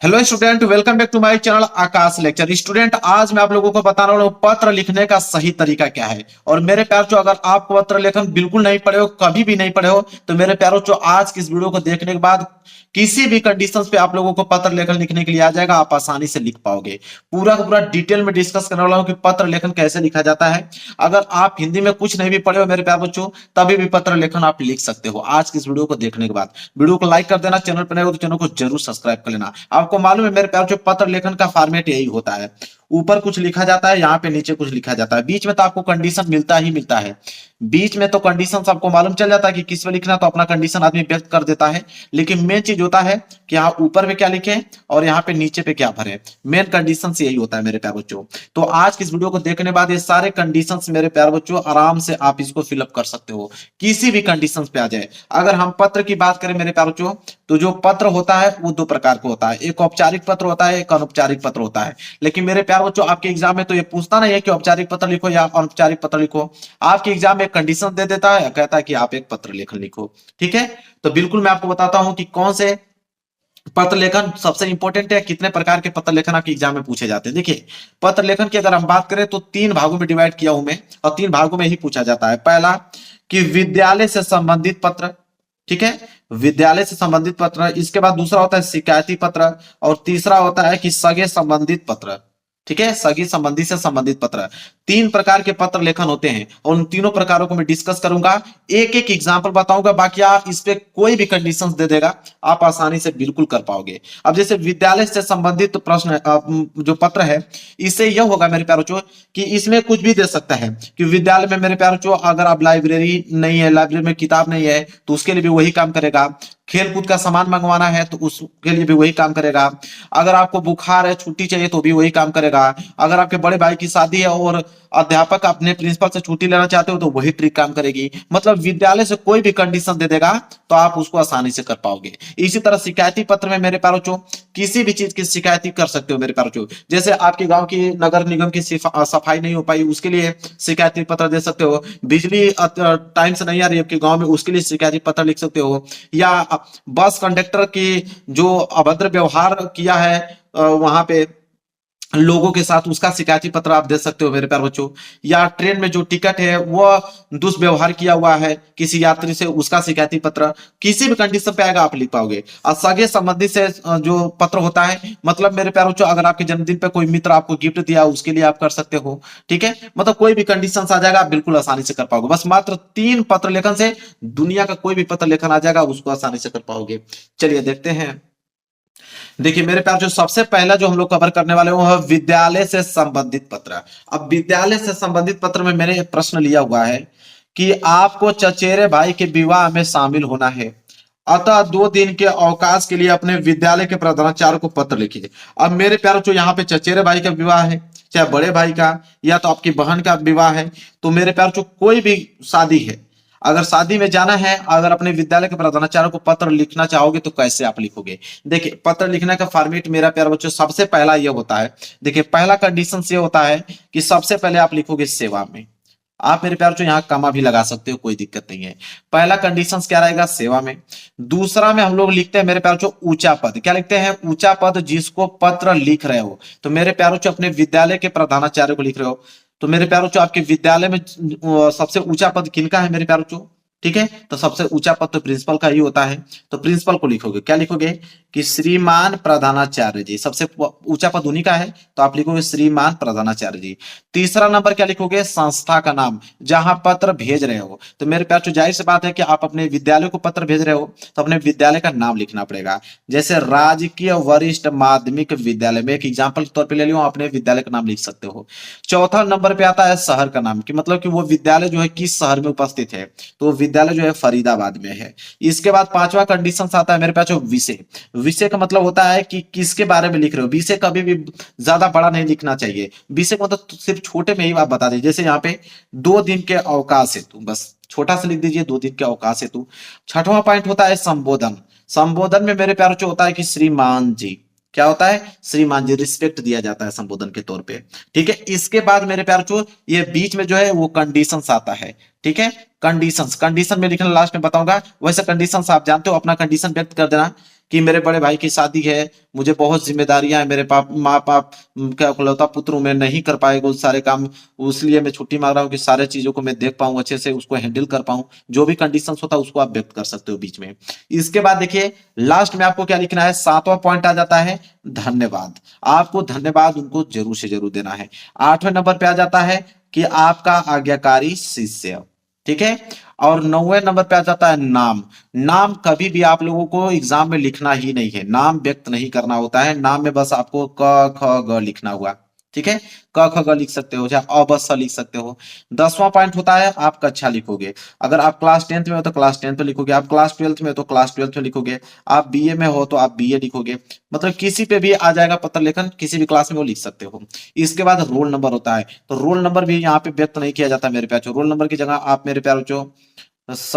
Hello student, welcome back to my channel Akash lecture. Student, आज मैं आप लोगों को बताने वाला हूँ पत्र लिखने का सही तरीका क्या है। और मेरे प्यारों जो अगर आप पत्र लेखन बिल्कुल नहीं पढ़े हो, कभी भी नहीं पढ़े हो, तो मेरे प्यारों जो आज की इस वीडियो को देखने के बाद किसी भी कंडीशंस पे आप लोगों को पत्र लेखन लिखने के लिए आ जाएगा, आप आसानी से लिख पाओगे। पूरा का पूरा डिटेल में डिस्कस करने वाला हूँ कि पत्र लेखन कैसे लिखा जाता है। अगर आप हिंदी में कुछ नहीं भी पढ़े हो मेरे प्यारे बच्चों, तभी भी पत्र लेखन आप लिख सकते हो। आज की इस वीडियो को देखने के बाद वीडियो को लाइक कर देना, चैनल पर नए हो तो चैनल को जरूर सब्सक्राइब कर लेना। आपको मालूम है मेरे प्यार जो पत्र लेखन का फॉर्मेट यही होता है, ऊपर कुछ लिखा जाता है, यहाँ पे नीचे कुछ लिखा जाता है, बीच में तो आपको कंडीशन मिलता ही मिलता है। बीच में तो कंडीशन आपको मालूम चल जाता है कि किस में लिखना, तो अपना कंडीशन आदमी व्यक्त कर देता है। लेकिन मेन चीज होता है कि यहाँ ऊपर में क्या लिखे और यहाँ पे नीचे पे क्या भरे। मेन कंडीशन यही होता है मेरे प्यार बच्चों। तो आज की इस वीडियो को देखने बाद ये सारे कंडीशन मेरे प्यार बच्चों आराम से आप इसको फिलअप कर सकते हो, किसी भी कंडीशन पे आ जाए। अगर हम पत्र की बात करें मेरे प्यार बच्चों, तो जो पत्र होता है वो दो प्रकार का होता है, एक औपचारिक पत्र होता है, एक अनौपचारिक पत्र होता है। लेकिन मेरे प्यार बच्चों आपके एग्जाम में तो ये पूछता नहीं है कि औपचारिक पत्र लिखो या अनौपचारिक पत्र लिखो। आपके एग्जाम में कंडीशन दे देता है, कहता है कि आप एक पत्र लेखन लिखो। ठीक है, तो बिल्कुल मैं आपको बताता हूं कि कौन से पत्र लेखन सबसे इंपॉर्टेंट है, कितने प्रकार के पत्र लेखन आपके एग्जाम में पूछे जाते हैं। देखिए, पत्र लेखन की अगर हम बात करें तो तीन भागों में डिवाइड किया हूं मैं, और तीन भागों में ही पूछा जाता है। पहला कि विद्यालय से संबंधित पत्र, ठीक है, विद्यालय से संबंधित पत्र। इसके बाद दूसरा होता है शिकायती पत्र, और तीसरा होता है कि सगे संबंधित पत्र। ठीक है, सगी संबंधी से संबंधित पत्र। तीन प्रकार के पत्र लेखन होते हैं और उन तीनों प्रकारों को मैं डिस्कस करूंगा, एक एक एग्जांपल बताऊंगा। बाकी आप इस पे कोई भी कंडीशंस दे देगा, आप आसानी से बिल्कुल कर पाओगे। अब जैसे विद्यालय से संबंधित प्रश्न जो पत्र है, इससे यह होगा मेरे प्यारों चो कि इसमें कुछ भी दे सकता है कि विद्यालय में मेरे प्यारों चो अगर आप लाइब्रेरी नहीं है, लाइब्रेरी में किताब नहीं है, तो उसके लिए भी वही काम करेगा। खेल कूद का सामान मंगवाना है तो उसके लिए भी वही काम करेगा। अगर आपको बुखार है, छुट्टी चाहिए, तो भी वही काम करेगा। अगर आपके बड़े भाई की शादी है और अध्यापक अपने प्रिंसिपल से छुट्टी लेना चाहते हो, तो वही ट्रिक काम करेगी। मतलब विद्यालय से कोई भी कंडीशन दे देगा तो आप उसको आसानी से कर पाओगे। इसी तरह शिकायती पत्र में मेरे प्यारों चो किसी भी चीज की शिकायती कर सकते हो मेरे प्यारों चो। जैसे आपके गांव की नगर निगम की सफाई नहीं हो पाई, उसके लिए शिकायती पत्र दे सकते हो। बिजली टाइम से नहीं आ रही है आपके गांव में, उसके लिए शिकायती पत्र लिख सकते हो। या बस कंडक्टर की जो अभद्र व्यवहार किया है वहां पे लोगों के साथ, उसका शिकायती पत्र आप दे सकते हो मेरे प्यारे बच्चों। या ट्रेन में जो टिकट है वो दुष्व्यवहार किया हुआ है किसी यात्री से, उसका शिकायती पत्र। किसी भी कंडीशन पे आएगा आप लिख पाओगे। और सगे संबंधी से जो पत्र होता है, मतलब मेरे प्यारे बच्चों अगर आपके जन्मदिन पे कोई मित्र आपको गिफ्ट दिया, उसके लिए आप कर सकते हो। ठीक है, मतलब कोई भी कंडीशन आ जाएगा आप बिल्कुल आसानी से कर पाओगे। बस मात्र तीन पत्र लेखन से दुनिया का कोई भी पत्र लेखन आ जाएगा, उसको आसानी से कर पाओगे। चलिए देखते हैं। देखिए मेरे प्यार जो सबसे पहला जो हम लोग कवर करने वाले वो है विद्यालय से संबंधित पत्र। अब विद्यालय से संबंधित पत्र में मैंने एक प्रश्न लिया हुआ है कि आपको चचेरे भाई के विवाह में शामिल होना है, अतः 2 दिन के अवकाश के लिए अपने विद्यालय के प्रधानाचार्य को पत्र लिखिए। अब मेरे प्यारों जो यहाँ पे चचेरे भाई का विवाह है, चाहे बड़े भाई का या तो आपकी बहन का विवाह है, तो मेरे प्यारों जो कोई भी शादी है, अगर शादी में जाना है, अगर अपने विद्यालय के प्रधानाचार्य को पत्र लिखना चाहोगे तो कैसे आप लिखोगे। देखिए पत्र लिखने का फॉर्मेट मेरा प्यार बच्चों सबसे पहला ये होता है। देखिए पहला कंडीशन ये होता है कि सबसे पहले आप लिखोगे सेवा में। आप मेरे प्यार यहाँ कमा भी लगा सकते हो, कोई दिक्कत नहीं है। पहला कंडीशन क्या रहेगा, सेवा में। दूसरा में हम लोग लिखते हैं मेरे प्यारों ऊंचा पद। क्या लिखते हैं, ऊंचा पद, जिसको पत्र लिख रहे हो। तो मेरे प्यारों अपने विद्यालय के प्रधानाचार्य को लिख रहे हो, तो मेरे प्यारों आपके विद्यालय में सबसे ऊंचा पद किनका है मेरे प्यारों। ठीक है, तो सबसे ऊंचा पद तो प्रिंसिपल का ही होता है, तो प्रिंसिपल को लिखोगे। क्या लिखोगे कि श्रीमान प्रधानाचार्य जी, सबसे ऊंचा पद उन्हीं का है, तो आप लिखोगे श्रीमान प्रधानाचार्य जी। तीसरा नंबर क्या लिखोगे, संस्था का नाम, जहां पत्र भेज रहे हो। तो मेरे प्यार जाहिर सी बात है कि आप अपने विद्यालय को पत्र भेज रहे हो, तो अपने विद्यालय का नाम लिखना पड़ेगा। जैसे राजकीय वरिष्ठ माध्यमिक विद्यालय में एक एग्जाम्पल के तौर पर ले लियो, अपने विद्यालय का नाम लिख सकते हो। चौथा नंबर पे आता है शहर का नाम, कि मतलब कि वो विद्यालय जो है किस शहर में उपस्थित है, तो विद्यालय जो है फरीदाबाद में है। इसके बाद पांचवा कंडीशन आता है मेरे पास जो विषय। विषय का मतलब होता है कि किसके बारे में लिख रहे हो। विषय कभी भी ज्यादा बड़ा नहीं लिखना चाहिए। विषय का मतलब सिर्फ छोटे में ही आप बता दीजिए। जैसे यहाँ पे 2 दिन के अवकाश हेतु, बस छोटा सा लिख दीजिए 2 दिन के अवकाश हेतु। छठवां पॉइंट होता है संबोधन। संबोधन में मेरे प्यारों जो होता है कि श्रीमान जी, क्या होता है, श्रीमान जी, रिस्पेक्ट दिया जाता है संबोधन के तौर पे। ठीक है, इसके बाद मेरे प्यार चो ये बीच में जो है वो कंडीशंस आता है। ठीक है, कंडीशंस, कंडीशन में लिखना लास्ट में बताऊंगा। वैसे कंडीशंस आप जानते हो, अपना कंडीशन व्यक्त कर देना कि मेरे बड़े भाई की शादी है, मुझे बहुत जिम्मेदारियां हैं, मेरे पाप माँ बाप का इकलौता पुत्र हूं, मैं नहीं कर पाएगा उस सारे काम, इसलिए मैं छुट्टी मांग रहा हूँ कि सारे चीजों को मैं देख पाऊं, अच्छे से उसको हैंडल कर पाऊं। जो भी कंडीशंस होता है उसको आप व्यक्त कर सकते हो बीच में। इसके बाद देखिए लास्ट में आपको क्या लिखना है, सातवां पॉइंट आ जाता है धन्यवाद। आपको धन्यवाद उनको जरूर से जरूर देना है। आठवें नंबर पे आ जाता है कि आपका आज्ञाकारी शिष्य, ठीक है। और नौवें नंबर पे आ जाता है नाम। नाम कभी भी आप लोगों को एग्जाम में लिखना ही नहीं है, नाम व्यक्त नहीं करना होता है। नाम में बस आपको क ख ग लिखना हुआ, ठीक है। क ख ग लिख सकते हो, चाहे अ ब स लिख सकते हो। 10वां पॉइंट होता है आप कक्षा लिखोगे। अगर आप क्लास 10th में हो तो क्लास 10th में लिखोगे, आप क्लास 12th में हो तो क्लास 12th में लिखोगे, आप बीए में हो तो आप बीए लिखोगे। मतलब किसी पे भी आ जाएगा पत्र लेखन, किसी भी क्लास में वो लिख सकते हो। इसके बाद रोल नंबर होता है, तो रोल नंबर भी यहाँ पे व्यक्त नहीं किया जाता मेरे प्यारो। रोल नंबर की जगह आप मेरे प्यारो जो स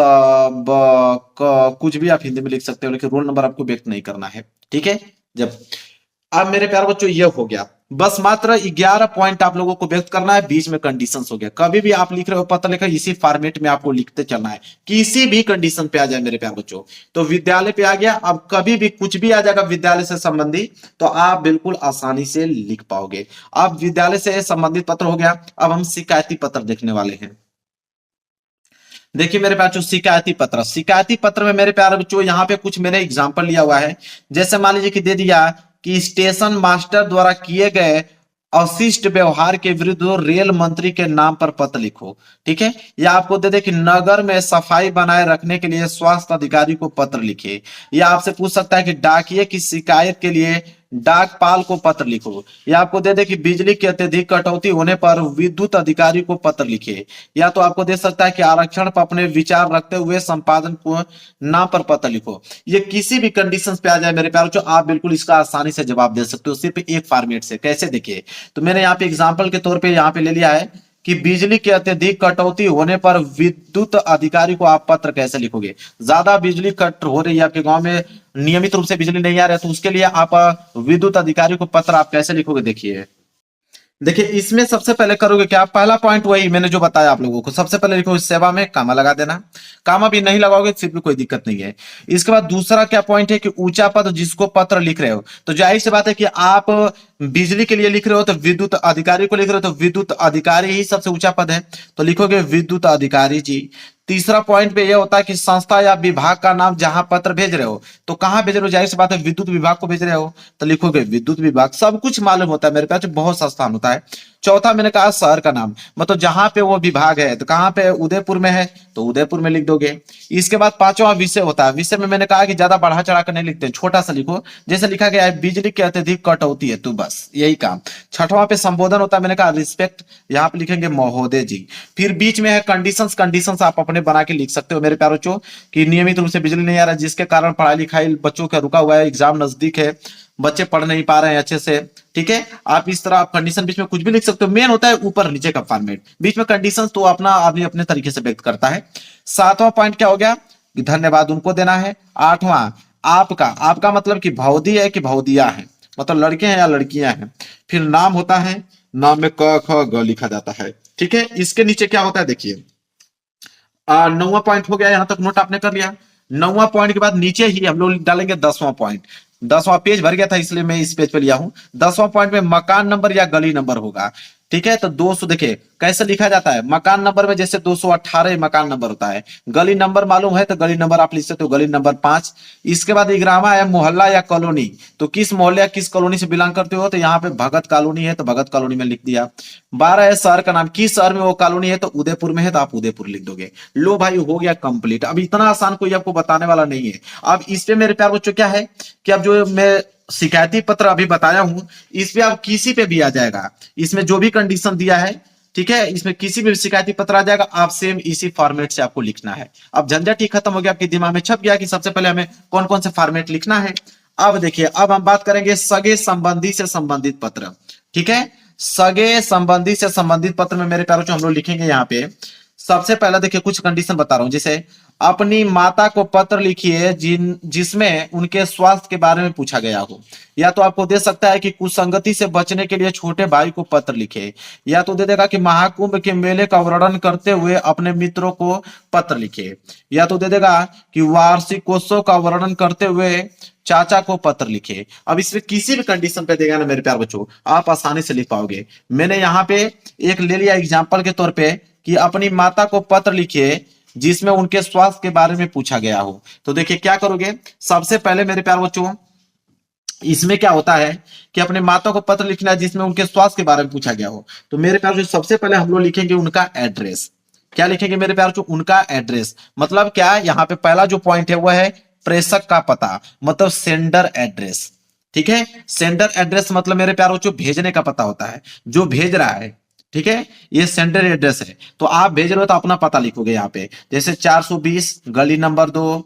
ब कुछ भी आप हिंदी में लिख सकते हो, लेकिन रोल नंबर आपको व्यक्त नहीं करना है, ठीक है। जब अब मेरे प्यारे बच्चों ये हो गया, बस मात्र 11 पॉइंट आप लोगों को व्यक्त करना है। बीच में कंडीशंस हो गया, कभी भी आप लिख रहे हो पत्र लेकर इसी फॉर्मेट में आपको लिखते चलना है, किसी भी कंडीशन पे आ जाए मेरे प्यारे बच्चों। तो विद्यालय पे आ गया, अब कभी भी कुछ भी आ जाएगा विद्यालय से संबंधी तो आप बिल्कुल आसानी से लिख पाओगे। अब विद्यालय से संबंधित पत्र हो गया, अब हम शिकायती पत्र देखने वाले हैं। देखिए मेरे पास जो शिकायती पत्र में मेरे प्यारे बच्चों यहाँ पे कुछ मैंने एग्जांपल लिया हुआ है। जैसे मान लीजिए कि दे दिया कि स्टेशन मास्टर द्वारा किए गए अशिष्ट व्यवहार के विरुद्ध रेल मंत्री के नाम पर पत्र लिखो, ठीक है। या आपको दे दे कि नगर में सफाई बनाए रखने के लिए स्वास्थ्य अधिकारी को पत्र लिखे। या आपसे पूछ सकता है कि डाकिये की शिकायत के लिए डाकपाल को पत्र लिखो। या आपको दे दे कि बिजली की अत्यधिक कटौती होने पर विद्युत अधिकारी को पत्र लिखे। या तो आपको दे सकता है कि आरक्षण पर अपने विचार रखते हुए संपादन को नाम पर पत्र लिखो। ये किसी भी कंडीशन पे आ जाए मेरे प्यारों, जो आप बिल्कुल इसका आसानी से जवाब दे सकते हो सिर्फ एक फॉर्मेट से। कैसे देखिए, तो मैंने यहाँ पे एग्जाम्पल के तौर पे यहाँ पे ले लिया है कि बिजली की अत्यधिक कटौती होने पर विद्युत अधिकारी को आप पत्र कैसे लिखोगे। ज्यादा बिजली कट हो रही है आपके गांव में, नियमित रूप से बिजली नहीं आ रहा है, तो उसके लिए आप विद्युत अधिकारी को पत्र आप कैसे लिखोगे। देखिए इसमें सबसे पहले करोगे क्या, पहला पॉइंट वही मैंने जो बताया आप लोगों को, सबसे पहले लिखो सेवा में कामा लगा देना। कामा भी नहीं लगाओगे फिर भी कोई दिक्कत नहीं है। इसके बाद दूसरा क्या पॉइंट है कि ऊंचा पद जिसको पत्र लिख रहे हो, तो जाहिर सी बात है कि आप बिजली के लिए लिख रहे हो तो विद्युत अधिकारी को लिख रहे हो तो विद्युत अधिकारी ही सबसे ऊंचा पद है, तो लिखोगे विद्युत अधिकारी जी। तीसरा पॉइंट पे यह होता है कि संस्था या विभाग का नाम जहां पत्र भेज रहे हो, तो कहां भेज रहे हो, जाहिर सी बात है विद्युत विभाग को भेज रहे हो, तो लिखोगे विद्युत विभाग। सब कुछ मालूम होता है मेरे पास, बहुत सा स्थान होता है। चौथा मैंने कहा शहर का नाम, मतलब जहां पे वो विभाग है, तो कहां पे, उदयपुर में है तो उदयपुर में लिख दोगे। इसके बाद पांचवा विषय होता है। विषय में मैंने कहा कि ज्यादा बढ़ा चढ़ा कर नहीं लिखते, छोटा सा लिखो, जैसे लिखा गया है बिजली की अत्यधिक कटौती है तो बस यही काम। छठवां पे संबोधन होता है, मैंने कहा रिस्पेक्ट, यहाँ पे लिखेंगे महोदय जी। फिर बीच में है कंडीशंस, कंडीशंस आप अपने बना के लिख सकते हो मेरे प्यारो चो, कि नियमित रूप से बिजली नहीं आ रहा है जिसके कारण पढ़ाई लिखाई बच्चों का रुका हुआ है, एग्जाम नजदीक है, बच्चे पढ़ नहीं पा रहे हैं अच्छे से, ठीक है। आप इस तरह आप कंडीशन बीच में कुछ भी लिख सकते हो। मेन होता है ऊपर नीचे का फॉर्मेट, बीच में कंडीशन तो अपना आदमी अपने तरीके से व्यक्त करता है। सातवां पॉइंट क्या हो गया, धन्यवाद उनको देना है। आठवां आपका, आपका मतलब कि भौदी है कि भौदिया है, मतलब लड़के हैं या लड़कियां हैं। फिर नाम होता है, नाम में क ख ग लिखा जाता है, ठीक है। इसके नीचे क्या होता है देखिए, नौवां पॉइंट हो गया, यहां तक नोट आपने कर लिया। नौवां पॉइंट के बाद नीचे ही हम लोग डालेंगे 10वां पॉइंट। 10वां पेज भर गया था इसलिए मैं इस पेज पे लिया हूं। 10वां पॉइंट में मकान नंबर या गली नंबर होगा, ठीक है। तो 200 देखिए कैसे लिखा जाता है, मकान नंबर में जैसे 218 मकान नंबर होता है, गली नंबर मालूम है तो गली नंबर आप लिख सकते हो, गली नंबर 5। इसके बाद इग्रामा है मोहल्ला या कॉलोनी, तो किस मोहल्ले या किस कॉलोनी से बिलोंग करते हो, तो यहाँ पे भगत कॉलोनी है तो भगत कॉलोनी में लिख दिया। 12 है शहर का नाम, किस शहर में वो कॉलोनी है, तो उदयपुर में है तो आप उदयपुर लिख दोगे। लो भाई हो गया कंप्लीट। अब इतना आसान कोई आपको बताने वाला नहीं है। अब इस पे मेरे प्यार बच्चों क्या है कि अब जो मैं शिकायती पत्र अभी बताया हूं, इस पे आप किसी पे भी आ जाएगा, इसमें जो भी कंडीशन दिया है, ठीक है, इसमें किसी भी शिकायती पत्र आ जाएगा, आप सेम इसी फॉर्मेट से आपको लिखना है। अब झंझट ही खत्म हो गया, आपके दिमाग में छप गया कि सबसे पहले हमें कौन कौन से फॉर्मेट लिखना है। अब देखिए, अब हम बात करेंगे सगे संबंधी से संबंधित पत्र, ठीक है। सगे संबंधी से संबंधित पत्र में मेरे प्यारों हम लोग लिखेंगे यहाँ पे। सबसे पहला देखिए कुछ कंडीशन बता रहा हूं, जैसे अपनी माता को पत्र लिखिए जिसमें उनके स्वास्थ्य के बारे में पूछा गया हो। या तो आपको दे सकता है कि कुसंगति से बचने के लिए छोटे भाई को पत्र लिखे, या तो दे देगा कि महाकुंभ के मेले का वर्णन करते हुए अपने मित्रों को पत्र लिखे, या तो दे देगा कि वार्षिकोत्सव का वर्णन करते हुए चाचा को पत्र लिखे। अब इसमें किसी भी कंडीशन पे देगा ना मेरे प्यार बच्चों, आप आसानी से लिख पाओगे। मैंने यहाँ पे एक ले लिया एग्जाम्पल के तौर पे कि अपनी माता को पत्र लिखिए जिसमें उनके स्वास्थ्य के बारे में पूछा गया हो। तो देखिए क्या करोगे, सबसे पहले मेरे प्यार बच्चों इसमें क्या होता है कि अपने माता को पत्र लिखना है जिसमें उनके स्वास्थ्य के बारे में पूछा गया हो। तो मेरे प्यार बच्चों सबसे पहले हम लोग लिखेंगे उनका एड्रेस। क्या लिखेंगे मेरे प्यार बच्चों, उनका एड्रेस। मतलब क्या, यहाँ पे पहला जो पॉइंट है वह है प्रेषक का पता, मतलब सेंडर एड्रेस। ठीक है, सेंडर एड्रेस मतलब मेरे प्यार बच्चों भेजने का पता होता है, जो भेज रहा है। ठीक है, ये सेंडर एड्रेस है। तो आप भेज रहे हो तो अपना पता लिखोगे यहाँ पे, जैसे 420 गली नंबर 2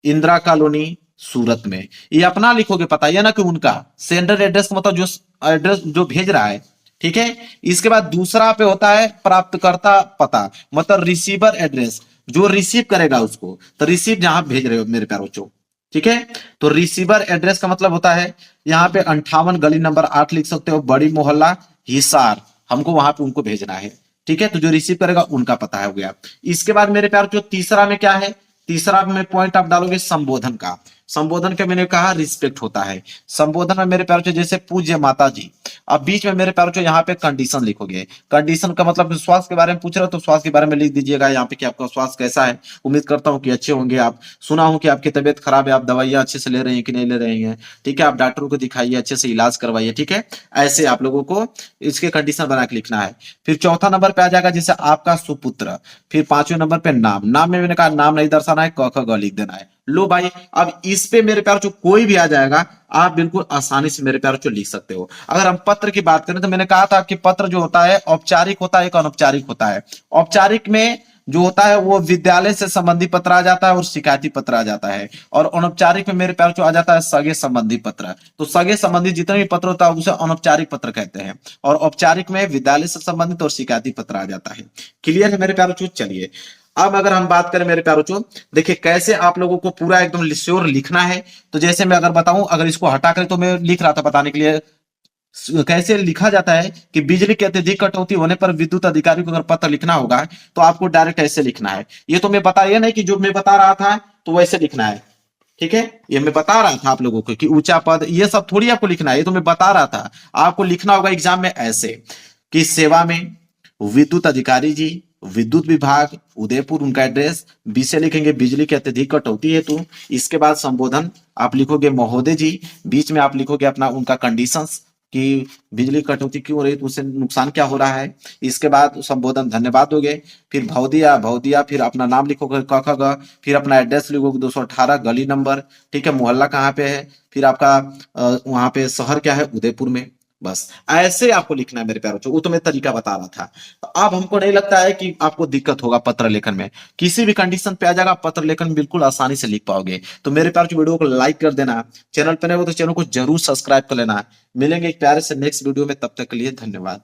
इंदिरा कॉलोनी सूरत में। ये अपना लिखोगे पता, ये ना कि उनका। सेंडर एड्रेस का मतलब जो एड्रेस जो भेज रहा है। ठीक है, इसके बाद दूसरा पे होता है प्राप्तकर्ता पता, मतलब रिसीवर एड्रेस, जो रिसीव करेगा उसको। तो रिसीव जहां भेज रहे हो मेरे प्यारे बच्चों। ठीक है, तो रिसीवर एड्रेस का मतलब होता है यहाँ पे 58 गली नंबर 8 लिख सकते हो, बड़ी मोहल्ला हिसार, हमको वहां पे उनको भेजना है। ठीक है, तो जो रिसीव करेगा उनका पता हो गया। इसके बाद मेरे प्यार जो तीसरा में क्या है, तीसरा में पॉइंट आप डालोगे संबोधन का। संबोधन का मैंने कहा रिस्पेक्ट होता है। संबोधन में मेरे प्यार जैसे पूज्य माता जी। अब बीच में मेरे प्यार यहाँ पे कंडीशन लिखोगे। कंडीशन का मतलब स्वास्थ्य के बारे में पूछ रहे हो तो स्वास्थ्य के बारे में लिख दीजिएगा यहाँ पे कि आपका स्वास्थ्य कैसा है। उम्मीद करता हूँ कि अच्छे होंगे आप। सुना हूँ कि आपकी तबीयत खराब है, आप दवाइयाँ अच्छे से ले रहे हैं कि नहीं ले रहे हैं। ठीक है, आप डॉक्टरों को दिखाइए, अच्छे से इलाज करवाइए। ठीक है, ऐसे आप लोगों को इसके कंडीशन बना के लिखना है। फिर चौथा नंबर पे आ जाएगा जैसे आपका सुपुत्र। फिर पांचवें नंबर पे नाम। नाम में मैंने कहा नाम नहीं दर्शाना है, क ख ग लिख देना है। लो भाई, अब इस पे मेरे प्यार जो कोई भी आ जाएगा आप बिल्कुल आसानी से मेरे प्यार जो लिख सकते हो। अगर हम पत्र की बात करें तो मैंने कहा था कि पत्र जो होता है औपचारिक होता है, एक अनौपचारिक होता है। औपचारिक में जो होता है वो विद्यालय से संबंधी पत्र आ जाता है और शिकायती पत्र आ जाता है। और अनौपचारिक में मेरे प्यार जो आ जाता है सगे संबंधी पत्र। तो सगे संबंधी जितने भी पत्र होता है उसे अनौपचारिक पत्र कहते हैं, और औपचारिक में विद्यालय से संबंधित और शिकायती पत्र आ जाता है। क्लियर है मेरे प्यारों? चलिए अब अगर हम बात करें मेरे प्यारों, देखिए कैसे आप लोगों को पूरा एकदम श्योर लिखना है। तो जैसे मैं अगर बताऊं, अगर इसको हटा कर, तो मैं लिख रहा था बताने के लिए कैसे लिखा जाता है कि बिजली की अत्यधिक कटौती होने पर विद्युत अधिकारी को अगर पत्र लिखना होगा तो आपको डायरेक्ट ऐसे लिखना है। ये तो मैं बता, ये नहीं कि जो मैं बता रहा था तो वैसे लिखना है। ठीक है, ये मैं बता रहा था आप लोगों को कि ऊंचा पद ये सब थोड़ी आपको लिखना है, ये तो मैं बता रहा था। आपको लिखना होगा एग्जाम में ऐसे कि सेवा में विद्युत अधिकारी जी, विद्युत विभाग उदयपुर, उनका एड्रेस। बीच से लिखेंगे बिजली की अत्यधिक कटौती हेतु। इसके बाद संबोधन आप लिखोगे महोदय जी। बीच में आप लिखोगे अपना उनका कंडीशंस कि बिजली कटौती क्यों हो रही है, तो उससे नुकसान क्या हो रहा है। इसके बाद संबोधन धन्यवाद दोगे। फिर भौदिया भौदिया, फिर अपना नाम लिखोगे क ख ग, फिर अपना एड्रेस लिखोगे 218 गली नंबर। ठीक है, मोहल्ला कहाँ पे है, फिर आपका वहां पे शहर क्या है, उदयपुर में। बस ऐसे आपको लिखना है मेरे प्यारों। वो तो मैं तरीका बता रहा था। तो अब हमको नहीं लगता है कि आपको दिक्कत होगा पत्र लेखन में। किसी भी कंडीशन पे आ जाएगा, पत्र लेखन बिल्कुल आसानी से लिख पाओगे। तो मेरे प्यारों वीडियो को लाइक कर देना, चैनल पर नए हो तो चैनल को जरूर सब्सक्राइब कर लेना। मिलेंगे एक प्यारे से नेक्स्ट वीडियो में, तब तक के लिए धन्यवाद।